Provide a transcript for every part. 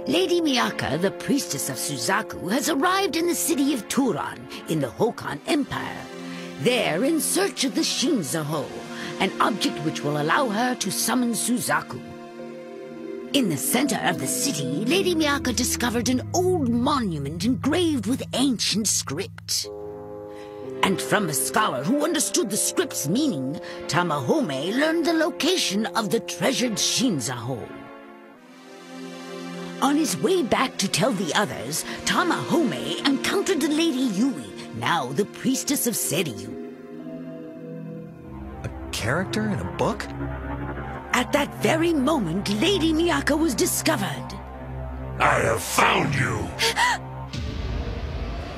Lady Miyaka, the priestess of Suzaku, has arrived in the city of Turan in the Hokan Empire. There, in search of the Shinzaho, an object which will allow her to summon Suzaku. In the center of the city, Lady Miyaka discovered an old monument engraved with ancient script. And from a scholar who understood the script's meaning, Tamahome learned the location of the treasured Shinzaho. On his way back to tell the others, Tamahome encountered Lady Yuugi, now the priestess of Seiryu. A character in a book? At that very moment, Lady Miyaka was discovered. I have found you!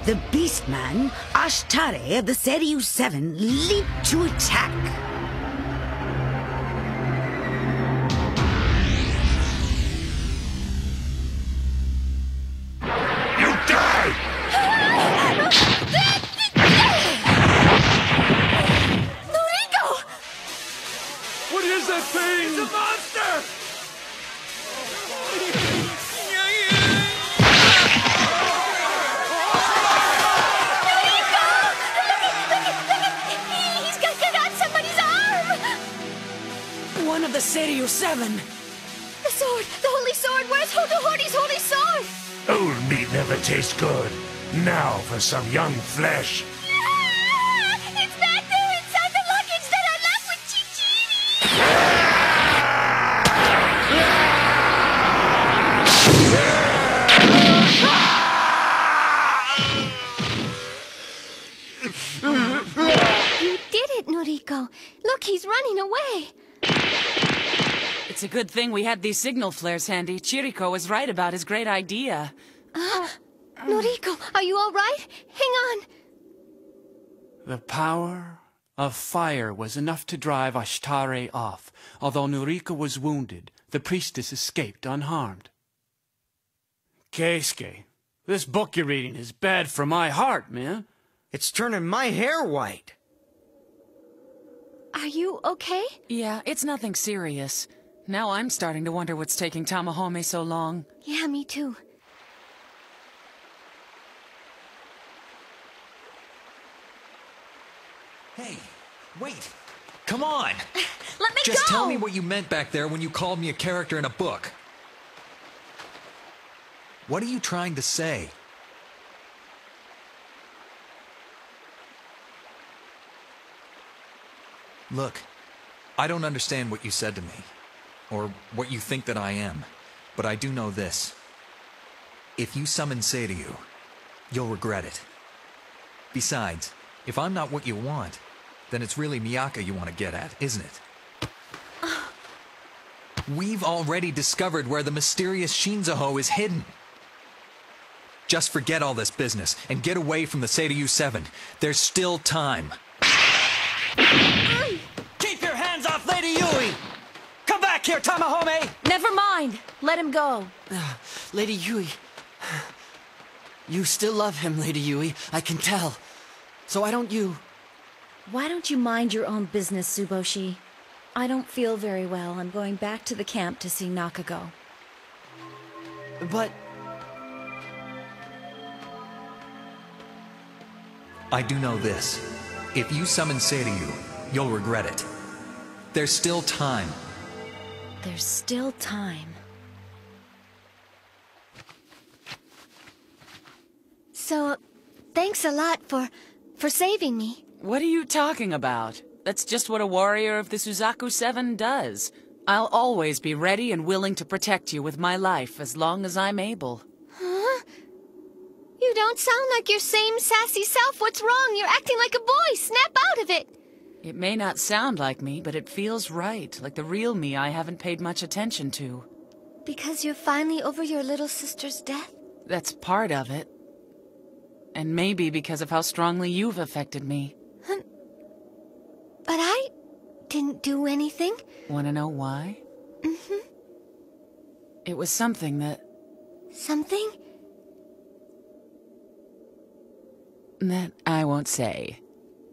The Beastman, Ashtare of the Seiryu 7, leaped to attack. You die! Noriko! What is that thing? It's a monster! One of the Seiryu 7. The sword! The holy sword! Where's Hotohori's holy sword? Old meat never tastes good. Now for some young flesh. Ah! It's back there inside the luggage that I left with Chichiri! You did it, Noriko. Look, he's running away. It's a good thing we had these signal flares handy. Chiriko was right about his great idea. Noriko, are you all right? Hang on. The power of fire was enough to drive Ashtare off. Although Noriko was wounded, the priestess escaped unharmed. Keisuke, this book you're reading is bad for my heart, man. It's turning my hair white. Are you okay? Yeah, it's nothing serious. Now I'm starting to wonder what's taking Tamahome so long. Yeah, me too. Hey, wait. Come on. Let me Just go! tell me what you meant back there when you called me a character in a book. What are you trying to say? Look, I don't understand what you said to me, or what you think that I am, but I do know this. If you summon Seiryu, you'll regret it. Besides, if I'm not what you want, then it's really Miyaka you want to get at, isn't it? We've already discovered where the mysterious Shinzaho is hidden. Just forget all this business and get away from the Seiryu 7. There's still time. Keep your hands off Lady Yuugi! Come back here, Tamahome! Never mind. Let him go. Lady Yuugi... You still love him, Lady Yuugi. I can tell. So why don't you... Why don't you mind your own business, Tsuboshi? I don't feel very well. I'm going back to the camp to see Nakago. But... I do know this. If you summon Seiryu, you'll regret it. There's still time. There's still time. So, thanks a lot for saving me. What are you talking about? That's just what a warrior of the Suzaku 7 does. I'll always be ready and willing to protect you with my life as long as I'm able. Huh? You don't sound like your same sassy self. What's wrong? You're acting like a boy. Snap out of it. It may not sound like me, but it feels right, like the real me I haven't paid much attention to. Because you're finally over your little sister's death? That's part of it. And maybe because of how strongly you've affected me. But I didn't do anything. Want to know why? Mm-hmm. It was something that... Something? That I won't say.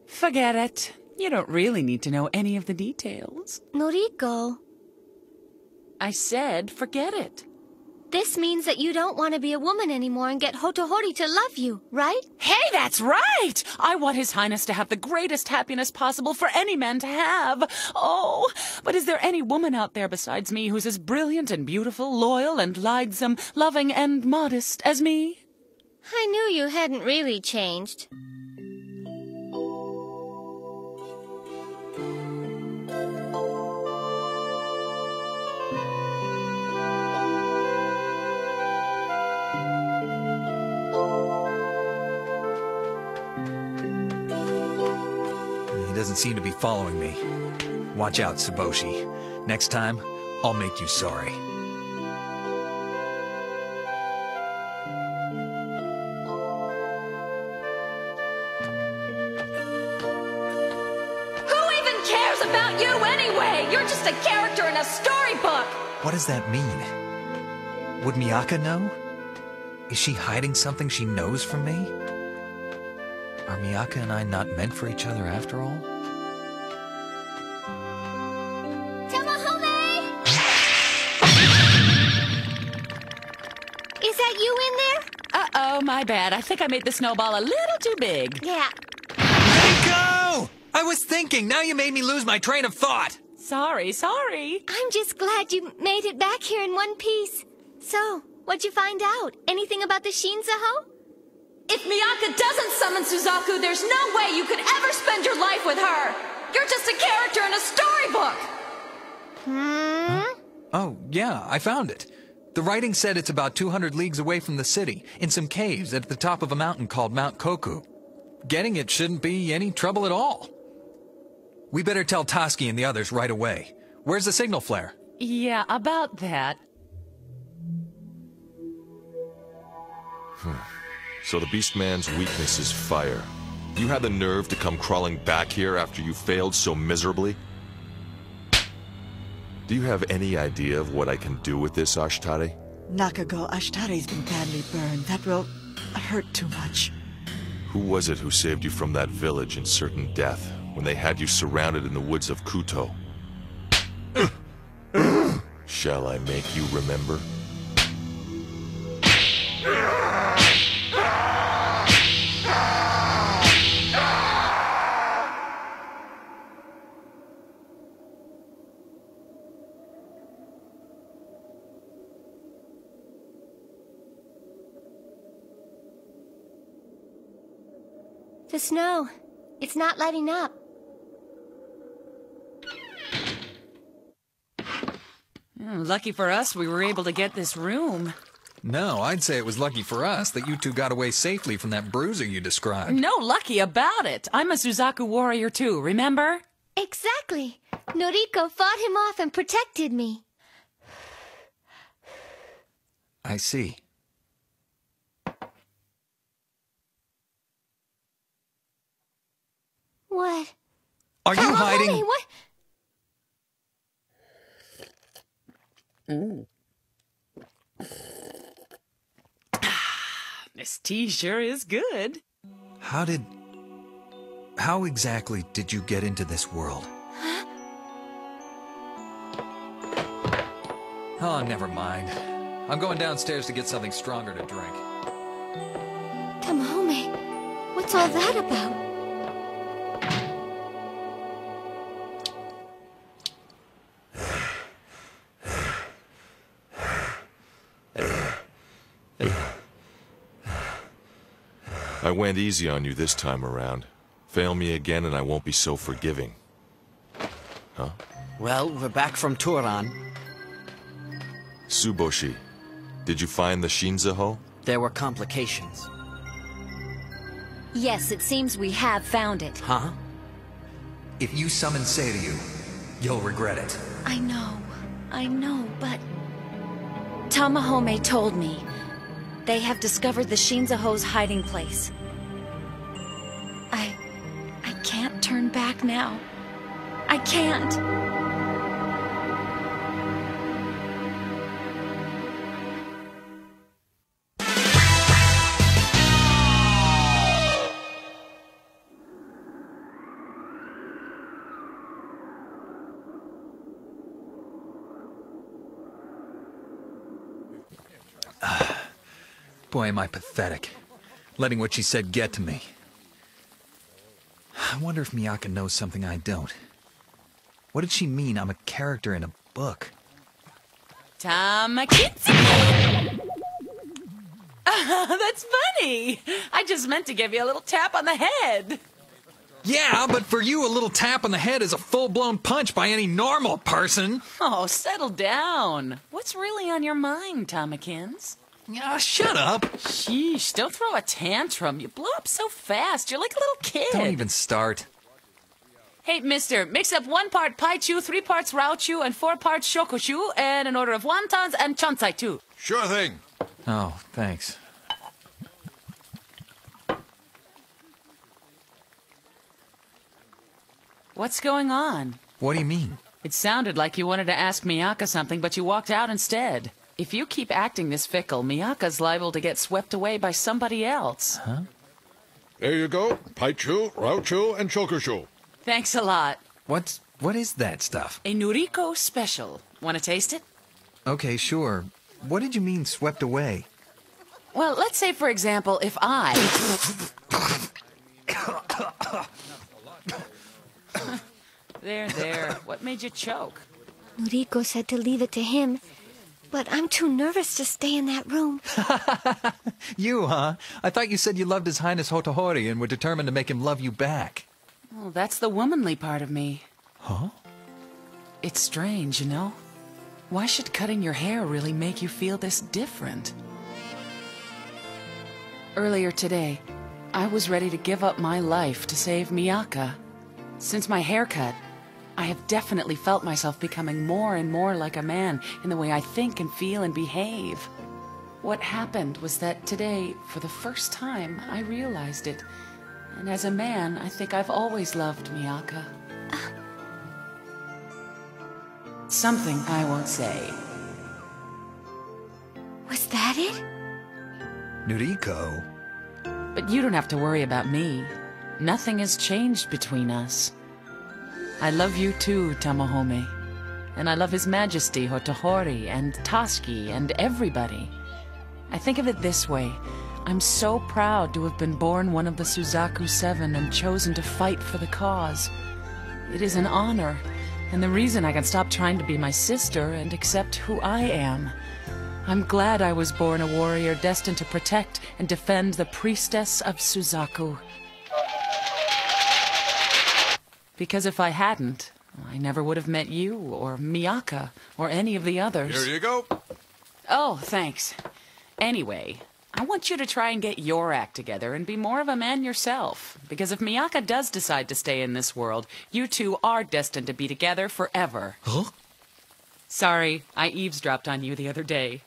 Forget it. You don't really need to know any of the details. Noriko. I said forget it. This means that you don't want to be a woman anymore and get Hotohori to love you, right? Hey, that's right! I want His Highness to have the greatest happiness possible for any man to have. Oh, but is there any woman out there besides me who's as brilliant and beautiful, loyal and lightsome, loving and modest as me? I knew you hadn't really changed. He doesn't seem to be following me. Watch out, Tsuboshi. Next time, I'll make you sorry. Who even cares about you anyway? You're just a character in a storybook! What does that mean? Would Miyaka know? Is she hiding something she knows from me? Are Miyaka and I not meant for each other after all? Tamahome! Is that you in there? Uh-oh, my bad. I think I made the snowball a little too big. Yeah. Rico! I was thinking, now you made me lose my train of thought! Sorry. I'm just glad you made it back here in one piece. So, what'd you find out? Anything about the Shinzaho? If Miyaka doesn't summon Suzaku, there's no way you could ever spend your life with her! You're just a character in a storybook! Oh, yeah, I found it. The writing said it's about 200 leagues away from the city, in some caves at the top of a mountain called Mount Koku. Getting it shouldn't be any trouble at all. We better tell Toski and the others right away. Where's the signal flare? Yeah, about that. So the Beastman's weakness is fire. You had the nerve to come crawling back here after you failed so miserably? Do you have any idea of what I can do with this, Ashtare? Nakago, Ashtare's been badly burned. That will hurt too much. Who was it who saved you from that village in certain death, when they had you surrounded in the woods of Kuto? Shall I make you remember? The snow. It's not letting up. Lucky for us, we were able to get this room. No, I'd say it was lucky for us that you two got away safely from that bruiser you described. No lucky about it. I'm a Suzaku warrior too, remember? Exactly. Noriko fought him off and protected me. I see. What? Are you hiding? Tamahome, what? This tea sure is good. How exactly did you get into this world? Oh, never mind. I'm going downstairs to get something stronger to drink. Tamahome, what's all that about? I went easy on you this time around. Fail me again and I won't be so forgiving. Huh? Well, we're back from Turan. Tsuboshi, did you find the Shinzaho? There were complications. Yes, it seems we have found it. Huh? If you summon Seiryu, you'll regret it. I know, but... Tamahome told me. They have discovered the Shinzaho's hiding place. I can't turn back now. I can't. Boy, am I pathetic. Letting what she said get to me. I wonder if Miyaka knows something I don't. What did she mean I'm a character in a book? Tamakitsu! That's funny! I just meant to give you a little tap on the head. Yeah, but for you, a little tap on the head is a full-blown punch by any normal person. Oh, settle down. What's really on your mind, Tomakins? Shut up. Sheesh, don't throw a tantrum. You blow up so fast. You're like a little kid. Don't even start. Hey, mister, mix up 1 part Paichu, 3 parts Raochu, and 4 parts Shokushu, and an order of wontons and chonsai, too. Sure thing. Oh, thanks. What's going on? What do you mean? It sounded like you wanted to ask Miyaka something, but you walked out instead. If you keep acting this fickle, Miyaka's liable to get swept away by somebody else. Huh? There you go. Paichu, Raochu, and Shokushu. Thanks a lot. What is that stuff? A Noriko special. Want to taste it? Okay, sure. What did you mean, swept away? Well, let's say, for example, if I... There. What made you choke? Noriko said to leave it to him, but I'm too nervous to stay in that room. You, huh? I thought you said you loved His Highness Hotohori and were determined to make him love you back. Oh, that's the womanly part of me. Huh? It's strange, you know? Why should cutting your hair really make you feel this different? Earlier today, I was ready to give up my life to save Miyaka. Since my haircut, I have definitely felt myself becoming more and more like a man in the way I think and feel and behave. What happened was that today, for the first time, I realized it. And as a man, I think I've always loved Miyaka. Something I won't say. Was that it? Noriko? But you don't have to worry about me. Nothing has changed between us. I love you too, Tamahome. And I love His Majesty Hotohori and Toski and everybody. I think of it this way. I'm so proud to have been born one of the Suzaku Seven and chosen to fight for the cause. It is an honor, and the reason I can stop trying to be my sister and accept who I am. I'm glad I was born a warrior destined to protect and defend the priestess of Suzaku. Because if I hadn't, I never would have met you, or Miyaka, or any of the others. Here you go. Oh, thanks. Anyway, I want you to try and get your act together and be more of a man yourself. Because if Miyaka does decide to stay in this world, you two are destined to be together forever. Huh? Sorry, I eavesdropped on you the other day.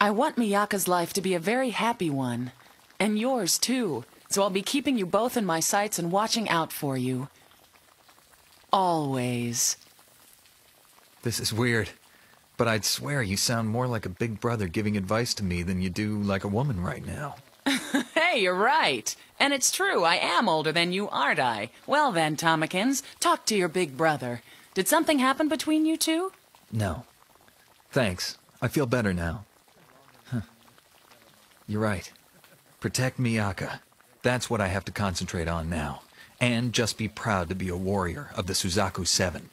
I want Miyaka's life to be a very happy one. And yours, too. So I'll be keeping you both in my sights and watching out for you. Always. This is weird, but I'd swear you sound more like a big brother giving advice to me than you do like a woman right now. Hey, you're right. And it's true, I am older than you, aren't I? Well then, Tomakins, talk to your big brother. Did something happen between you two? No. Thanks. I feel better now. Huh. You're right. Protect Miyaka. That's what I have to concentrate on now. And just be proud to be a warrior of the Suzaku Seven.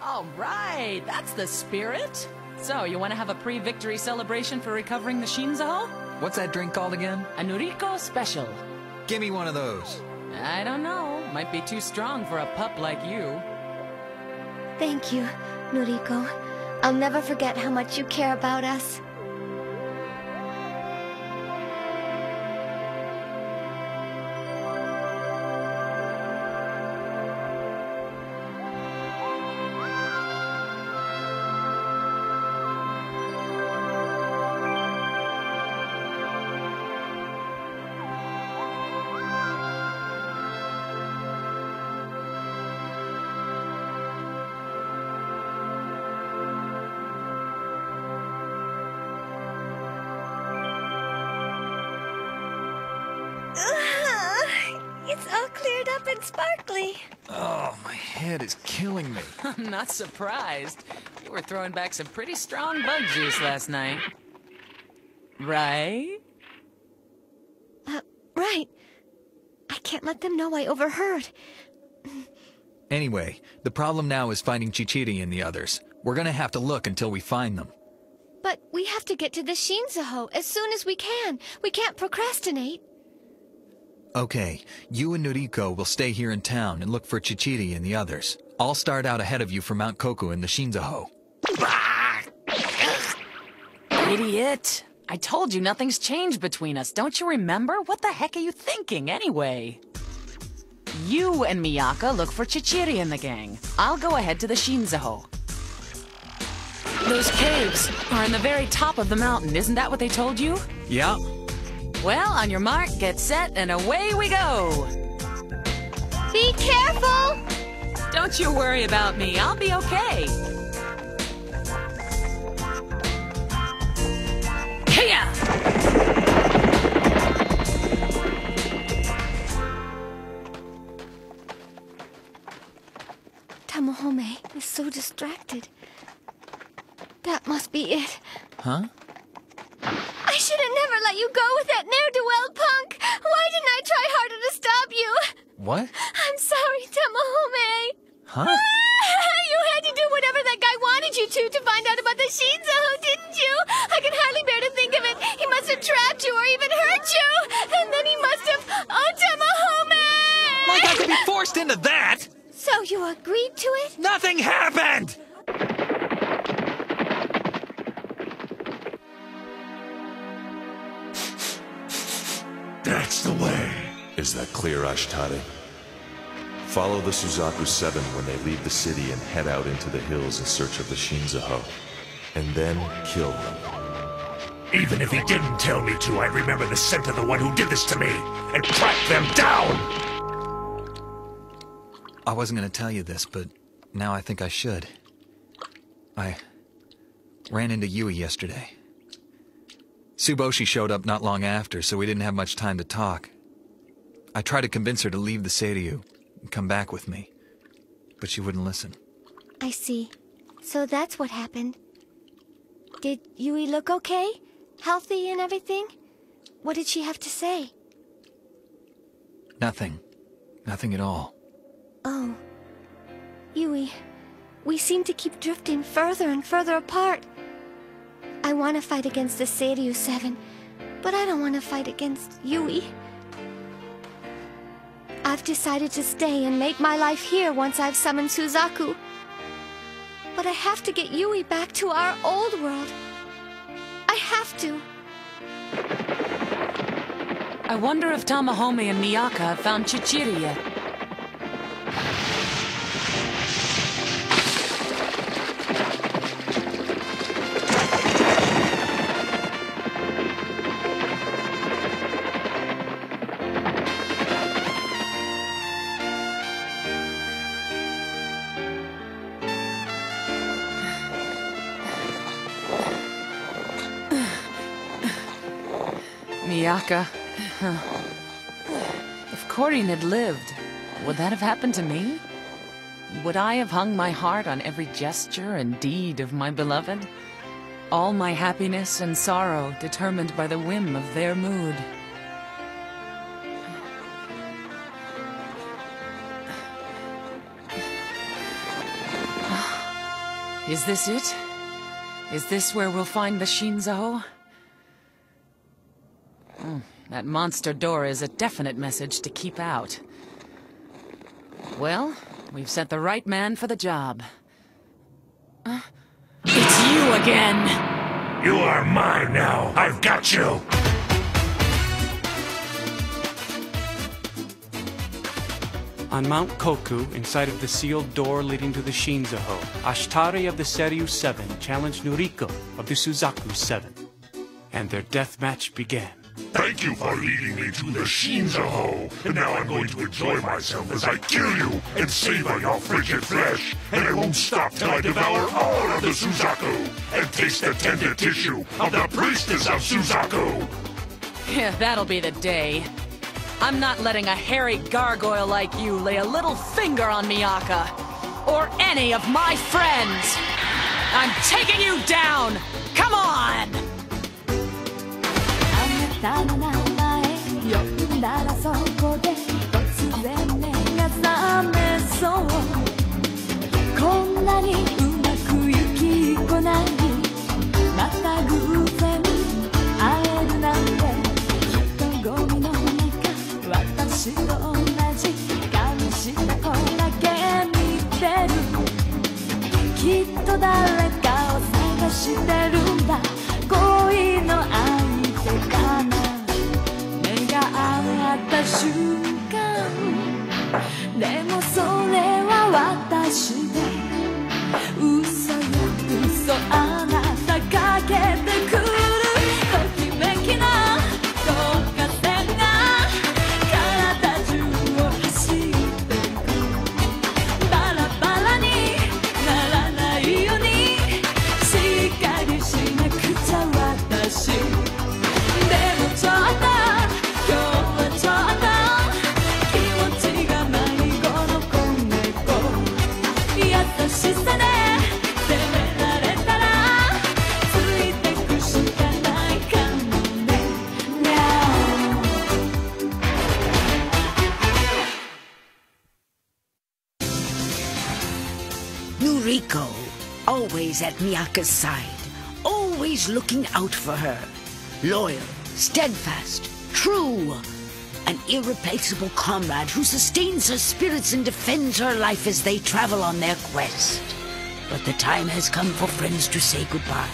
All right, that's the spirit. So, you want to have a pre-victory celebration for recovering the Shinzaho? What's that drink called again? A Noriko special. Give me one of those. I don't know. Might be too strong for a pup like you. Thank you, Noriko. I'll never forget how much you care about us. It's all cleared up and sparkly. Oh, my head is killing me. I'm not surprised. You were throwing back some pretty strong bug juice last night. Right? Right. I can't let them know I overheard. Anyway, the problem now is finding Chichiri and the others. We're gonna have to look until we find them. But we have to get to the Shinzaho as soon as we can. We can't procrastinate. Okay, you and Noriko will stay here in town and look for Chichiri and the others. I'll start out ahead of you for Mount Koku and the Shinzaho. Idiot! I told you nothing's changed between us. Don't you remember? What the heck are you thinking, anyway? You and Miyaka look for Chichiri and the gang. I'll go ahead to the Shinzaho. Those caves are in the very top of the mountain. Isn't that what they told you? Yeah. Well, on your mark, get set, and away we go! Be careful! Don't you worry about me. I'll be okay. Hiya! Tamahome is so distracted. That must be it. Huh? I should have never let you go with that ne'er-do-well punk! Why didn't I try harder to stop you? What? I'm sorry, Tamahome! Huh? You had to do whatever that guy wanted you to find out about the Shinzaho, didn't you? I can hardly bear to think of it. He must have trapped you or even hurt you! And then he must have... Oh, Tamahome! I got to be forced into that! So you agreed to it? Nothing happened! That's the way. Is that clear, Ashtare? Follow the Suzaku 7 when they leave the city and head out into the hills in search of the Shinzaho. And then kill them. Even if he didn't tell me to, I remember the scent of the one who did this to me, and track them down! I wasn't gonna tell you this, but now I think I should. I ran into Yui yesterday. Tsuboshi showed up not long after, so we didn't have much time to talk. I tried to convince her to leave the Seiryu and come back with me, but she wouldn't listen. I see. So that's what happened. Did Yui look okay? Healthy and everything? What did she have to say? Nothing. Nothing at all. Oh. Yui, we seem to keep drifting further and further apart. I want to fight against the Seiryu 7, but I don't want to fight against Yui. I've decided to stay and make my life here once I've summoned Suzaku. But I have to get Yui back to our old world. I have to. I wonder if Tamahome and Miyaka have found Chichiri yet. Miyaka. If Corin had lived, would that have happened to me? Would I have hung my heart on every gesture and deed of my beloved? All my happiness and sorrow determined by the whim of their mood. Is this it? Is this where we'll find the Shinzaho? That monster door is a definite message to keep out. Well, we've sent the right man for the job. It's you again! You are mine now. I've got you. On Mount Koku, inside of the sealed door leading to the Shinzaho, Ashtare of the Seiryu 7 challenged Noriko of the Suzaku 7. And their death match began. Thank you for leading me to the Shinzaho, and now I'm going to enjoy myself as I kill you and savor your frigid flesh, and I won't stop till I devour all of the Suzaku and taste the tender tissue of the priestess of Suzaku! Yeah, that'll be the day. I'm not letting a hairy gargoyle like you lay a little finger on Miyaka, or any of my friends! I'm taking you down! Come on! たの名前呼んだらそこで突然目が覚めそう。こんなにうまくいきこないまた偶然会えるなんて。人混みの中私と同じ顔した子だけ見てる。きっと誰かを探してるんだ。恋の相手かな。目が合った瞬間でもそれは私で嘘よ嘘あなたかけてくるときめきの導火線が体中を走ってく。バラバラにならないようにしっかりしなくちゃ私。でもちょっと今日はちょっと気持ちが迷子の子猫。優しさで責められたらついてくしかないかもね。Noriko, always at Miyaka's side, always looking out for her. Loyal, steadfast, true. An irreplaceable comrade who sustains her spirits and defends her life as they travel on their quest. But the time has come for friends to say goodbye.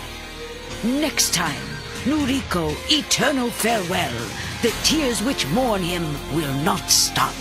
Next time, Noriko, eternal farewell. The tears which mourn him will not stop.